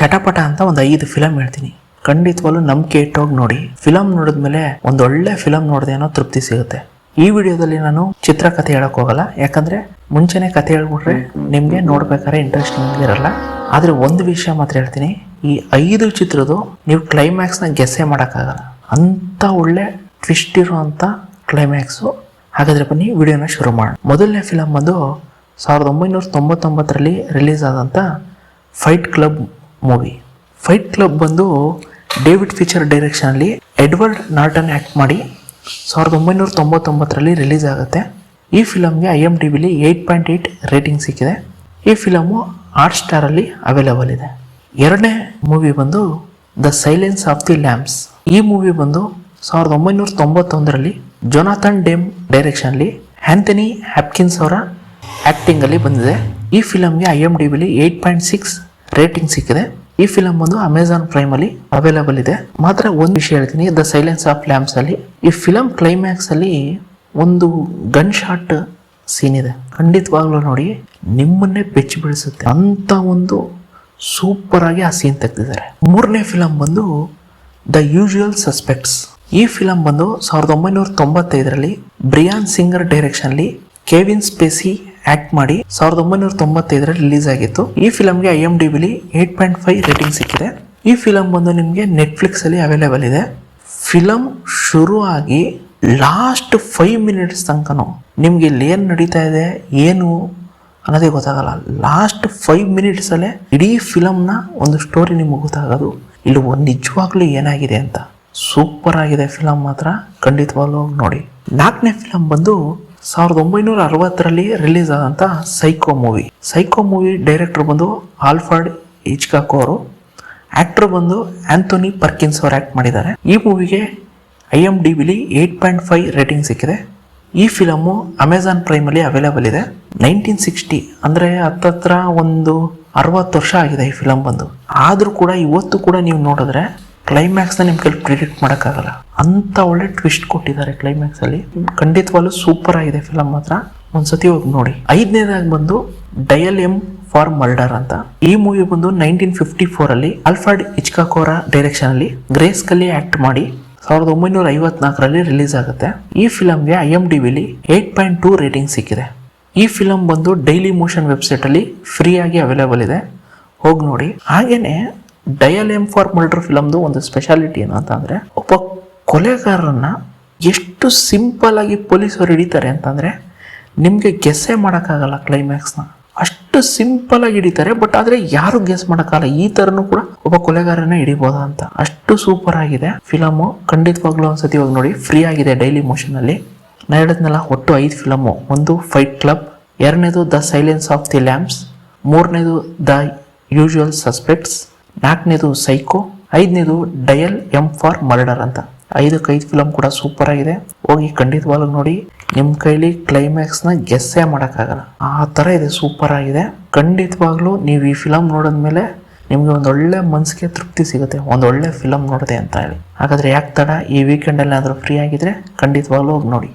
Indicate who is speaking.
Speaker 1: ಚಟಪಟ ಅಂತ ಒಂದು 5 ಫಿಲಮ್ ಹೇಳ್ತೀನಿ. ಖಂಡಿತವಾಗ್ಲೂ ನಂಬಿಕೆ ಇಟ್ಟೋಗಿ ನೋಡಿ. ಫಿಲಮ್ ನೋಡಿದ್ಮೇಲೆ ಒಂದೊಳ್ಳೆ ಫಿಲಮ್ ನೋಡಿದೆ ಅನ್ನೋ ತೃಪ್ತಿ ಸಿಗುತ್ತೆ. ಈ ವಿಡಿಯೋದಲ್ಲಿ ನಾನು ಚಿತ್ರಕಥೆ ಹೇಳಕ್ ಹೋಗಲ್ಲ, ಯಾಕಂದ್ರೆ ಮುಂಚೆನೆ ಕಥೆ ಹೇಳ್ಬಿಟ್ರೆ ನಿಮ್ಗೆ ನೋಡ್ಬೇಕಾದ್ರೆ ಇಂಟ್ರೆಸ್ಟಿಂಗ್ ಇರಲ್ಲ. ಆದ್ರೆ ಒಂದು ವಿಷಯ ಮಾತ್ರ ಹೇಳ್ತೀನಿ, ಈ 5 ಚಿತ್ರದ್ದು ನೀವು ಕ್ಲೈಮ್ಯಾಕ್ಸ್ ನ ಗೆಸ್ಸೇ ಮಾಡೋಕ್ಕಾಗಲ್ಲ, ಅಂತ ಒಳ್ಳೆ ಟ್ವಿಸ್ಟ್ ಇರುವಂತ ಕ್ಲೈಮ್ಯಾಕ್ಸು. ಹಾಗಾದ್ರೆ ಬನ್ನಿ ವಿಡಿಯೋನ ಶುರು ಮಾಡೋಣ. ಮೊದಲನೇ ಫಿಲಮ್ ಬಂದು 1999ರಲ್ಲಿ ರಿಲೀಸ್ ಆದಂತ fight club movie. Fight club ಬಂದು ಡೇವಿಡ್ ಫಿಚರ್ ಡೈರೆಕ್ಷನ್ ಅಲ್ಲಿ ಎಡ್ವರ್ಡ್ ನಾರ್ಟನ್ ಆಕ್ಟ್ ಮಾಡಿ 1999ರಲ್ಲಿ ರಿಲೀಸ್ ಆಗುತ್ತೆ. ಈ ಫಿಲಮ್ಗೆ IMDbಲಿ 8.8 ರೇಟಿಂಗ್ ಸಿಕ್ಕಿದೆ. ಈ ಫಿಲಮು ಹಾಟ್ ಸ್ಟಾರ್ ಅಲ್ಲಿ ಅವೈಲೇಬಲ್ ಇದೆ. ಎರಡನೇ ಮೂವಿ ಬಂದು the silence of the lambs. ಈ ಮೂವಿ ಬಂದು 1991ರಲ್ಲಿ ಜೊನಾಥನ್ ಡೆಮ್ ಡೈರೆಕ್ಷನ್ ಅಲ್ಲಿ ಆಂಥನಿ ಹ್ಯಾಪ್ಕಿನ್ಸ್ ಅವರ ಆಕ್ಟಿಂಗ್ ಅಲ್ಲಿ ಬಂದಿದೆ. ಈ ಫಿಲಮ್ಗೆ IMDbಲಿ 8.6 ರೇಟಿಂಗ್ ಸಿಕ್ಕಿದೆ. ಈ ಫಿಲಮ್ ಬಂದು ಅಮೆಜಾನ್ ಪ್ರೈಮ್ ಅಲ್ಲಿ ಅವೈಲೇಬಲ್ ಇದೆ. ಮಾತ್ರ ಒಂದು ವಿಷಯ ಹೇಳ್ತೀನಿ, ದ ಸೈಲೆನ್ಸ್ ಆಫ್ ಲ್ಯಾಂಬ್ಸ್ ಅಲ್ಲಿ ಈ ಫಿಲಮ್ ಕ್ಲೈಮ್ಯಾಕ್ಸ್ ಅಲ್ಲಿ ಒಂದು ಗನ್ ಶಾಟ್ ಸೀನ್ ಇದೆ. ಖಂಡಿತವಾಗ್ಲೂ ನೋಡಿ, ನಿಮ್ಮನ್ನೇ ಬೆಚ್ಚಿ ಬೀಳಿಸುತ್ತೆ ಅಂತ ಒಂದು ಸೂಪರ್ ಆಗಿ ಆ ಸೀನ್ ತೆಗೆದಿದ್ದಾರೆ. ಮೂರನೇ ಫಿಲಮ್ ಬಂದು ದ ಯೂಶುವಲ್ ಸಸ್ಪೆಕ್ಟ್ಸ್. ಈ ಫಿಲಮ್ ಬಂದು 1995ರಲ್ಲಿ ಬ್ರಿಯಾನ್ ಸಿಂಗರ್ ಡೈರೆಕ್ಷನ್ ಅಲ್ಲಿ ಕೆವಿನ್ ಸ್ಪೇಸಿ ಆಕ್ಟ್ ಮಾಡಿ 1995ರಲ್ಲಿ ರಿಲೀಸ್ ಆಗಿತ್ತು. ಈ ಫಿಲಮ್ಗೆ IMDbಲಿ 8.5 ರೇಟಿಂಗ್ ಸಿಕ್ಕಿದೆ. ಈ ಫಿಲಮ್ ಬಂದು ನಿಮಗೆ ನೆಟ್ಫ್ಲಿಕ್ಸ್ ಅಲ್ಲಿ ಅವೈಲೇಬಲ್ ಇದೆ. ಫಿಲಮ್ ಶುರು ಆಗಿ ಲಾಸ್ಟ್ 5 ಮಿನಿಟ್ಸ್ ತನಕನೂ ನಿಮ್ಗೆ ಇಲ್ಲಿ ಏನ್ ನಡೀತಾ ಇದೆ ಏನು ಅನ್ನೋದೇ ಗೊತ್ತಾಗಲ್ಲ. ಲಾಸ್ಟ್ 5 ಮಿನಿಟ್ಸ್ ಅಲ್ಲೇ ಇಡೀ ಫಿಲಮ್ನ ಒಂದು ಸ್ಟೋರಿ ನಿಮ್ಗೆ ಗೊತ್ತಾಗೋದು, ಇಲ್ಲಿ ನಿಜವಾಗ್ಲೂ ಏನಾಗಿದೆ ಅಂತ. ಸೂಪರ್ ಆಗಿದೆ ಫಿಲಮ್, ಮಾತ್ರ ಖಂಡಿತವಾಗ್ಲೂ ನೋಡಿ. ನಾಲ್ಕನೇ ಫಿಲಮ್ ಬಂದು 1960ರಲ್ಲಿ ರಿಲೀಸ್ ಆದಂತ psycho movie. Psycho movie director ಬಂದು ಆಲ್ಫರ್ಡ್ ಹಿಚ್ಕಾಕ್ ಅವರು, ಆಕ್ಟರ್ ಬಂದು ಆಂಥೋನಿ ಪರ್ಕಿನ್ಸ್ ಅವರು ಆಕ್ಟ್ ಮಾಡಿದ್ದಾರೆ. ಈ ಮೂವಿಗೆ IMDbಲಿ 8.5 ರೇಟಿಂಗ್ ಸಿಕ್ಕಿದೆ. ಈ ಫಿಲಮು ಅಮೆಜಾನ್ ಪ್ರೈಮ್ ಅಲ್ಲಿ ಅವೈಲೇಬಲ್ ಇದೆ. 1960 ಅಂದ್ರೆ ಹತ್ತತ್ರ ಒಂದು 60 ವರ್ಷ ಆಗಿದೆ ಈ ಫಿಲಮ್ ಬಂದು. ಆದ್ರೂ ಕೂಡ ಇವತ್ತು ಕೂಡ ನೀವು ನೋಡಿದ್ರೆ ಕ್ಲೈಮ್ಯಾಕ್ಸ್ ನ ನಿಮ್ ಕೈಲಿ ಪ್ರಿಡಿಕ್ಟ್ ಮಾಡಕ್ಕಾಗಲ್ಲ, ಅಂತ ಒಳ್ಳೆ ಟ್ವಿಸ್ಟ್ ಕೊಟ್ಟಿದ್ದಾರೆ ಕ್ಲೈಮ್ಯಾಕ್ಸ್ ಅಲ್ಲಿ. ಖಂಡಿತವಾಗ್ಲೂ ಸೂಪರ್ ಆಗಿದೆ ಫಿಲಮ್, ಮಾತ್ರ ಒಂದ್ಸತಿ ಹೋಗಿ ನೋಡಿ. ಐದನೇದಾಗಿ ಬಂದು ಡಯಲ್ ಎಂ ಫಾರ್ ಮರ್ಡರ್ ಅಂತ. ಈ ಮೂವಿ ಬಂದು 1954ರಲ್ಲಿ ಆಲ್ಫರ್ಡ್ ಹಿಚ್ಕಾಕ್ ಅವರ ಡೈರೆಕ್ಷನ್ ಅಲ್ಲಿ ಗ್ರೇಸ್ ಕಲ್ಲಿ ಆಕ್ಟ್ ಮಾಡಿ 1954ರಲ್ಲಿ ರಿಲೀಸ್ ಆಗುತ್ತೆ. ಈ ಫಿಲಮ್ಗೆ IMDbಲಿ 8.2 ರೇಟಿಂಗ್ ಸಿಕ್ಕಿದೆ. ಈ ಫಿಲಮ್ ಬಂದು ಡೈಲಿ ಮೋಷನ್ ವೆಬ್ಸೈಟ್ ಅಲ್ಲಿ ಫ್ರೀ ಆಗಿ ಅವೈಲೇಬಲ್ ಇದೆ, ಹೋಗಿ ನೋಡಿ. ಹಾಗೇನೆ ಡಯಲ್ ಎಂ ಫಾರ್ ಮರ್ಡರ್ ಫಿಲಮ್ದು ಒಂದು ಸ್ಪೆಷಾಲಿಟಿ ಏನು ಅಂತಂದ್ರೆ, ಒಬ್ಬ ಕೊಲೆಗಾರರನ್ನ ಎಷ್ಟು ಸಿಂಪಲ್ ಆಗಿ ಪೊಲೀಸರು ಹಿಡಿತಾರೆ ಅಂತಂದ್ರೆ ನಿಮ್ಗೆ ಗೆಸ್ಸೇ ಮಾಡೋಕ್ಕಾಗಲ್ಲ ಕ್ಲೈಮ್ಯಾಕ್ಸ್ನ. ಅಷ್ಟು ಸಿಂಪಲ್ ಆಗಿ ಹಿಡಿತಾರೆ, ಬಟ್ ಆದ್ರೆ ಯಾರು ಗೆಸ್ ಮಾಡೋಕ್ಕಾಗಲ್ಲ ಈ ತರನು ಕೂಡ ಒಬ್ಬ ಕೊಲೆಗಾರನ ಹಿಡಿಬೋದಾ ಅಂತ. ಅಷ್ಟು ಸೂಪರ್ ಆಗಿದೆ ಫಿಲಮು, ಖಂಡಿತವಾಗ್ಲೂ ಒಂದ್ಸತಿ ಹೋಗಿ ನೋಡಿ. ಫ್ರೀ ಆಗಿದೆ ಡೈಲಿ ಮೋಷನ್ ಅಲ್ಲಿ. ನಾ ಹೇಳಿದ್ನಲ್ಲ, ಒಟ್ಟು 5 ಫಿಲಮು. ಒಂದು ಫೈಟ್ ಕ್ಲಬ್, ಎರಡನೇದು the silence of the lambs, ಮೂರನೇದು ದ ಯೂಶುವಲ್ ಸಸ್ಪೆಕ್ಟ್ಸ್, ನಾಲ್ಕನೇದು ಸೈಕೋ, ಐದನೇದು ಡಯಲ್ ಎಂ ಫಾರ್ ಮರ್ಡರ್ ಅಂತ. 5 ಫಿಲಮ್ ಕೂಡ ಸೂಪರ್ ಆಗಿದೆ, ಹೋಗಿ ಖಂಡಿತವಾಗ್ಲೂ ನೋಡಿ. ನಿಮ್ ಕೈಲಿ ಕ್ಲೈಮ್ಯಾಕ್ಸ್ ನ ಗೆಸ್ಸೇ ಮಾಡಕ್ಕಾಗಲ್ಲ, ಆ ತರ ಇದೆ, ಸೂಪರ್ ಆಗಿದೆ. ಖಂಡಿತವಾಗ್ಲೂ ನೀವು ಈ ಫಿಲಮ್ ನೋಡಿದ್ಮೇಲೆ ನಿಮ್ಗೆ ಒಂದೊಳ್ಳೆ ಮನ್ಸಿಗೆ ತೃಪ್ತಿ ಸಿಗುತ್ತೆ, ಒಂದೊಳ್ಳೆ ಫಿಲಮ್ ನೋಡಿದೆ ಅಂತ ಹೇಳಿ. ಹಾಗಾದ್ರೆ ಯಾಕೆ ತಡ, ಈ ವೀಕೆಂಡ್ ಅಲ್ಲಿ ಆದ್ರೂ ಫ್ರೀ ಆಗಿದ್ರೆ ಖಂಡಿತವಾಗ್ಲೂ ಹೋಗಿ ನೋಡಿ.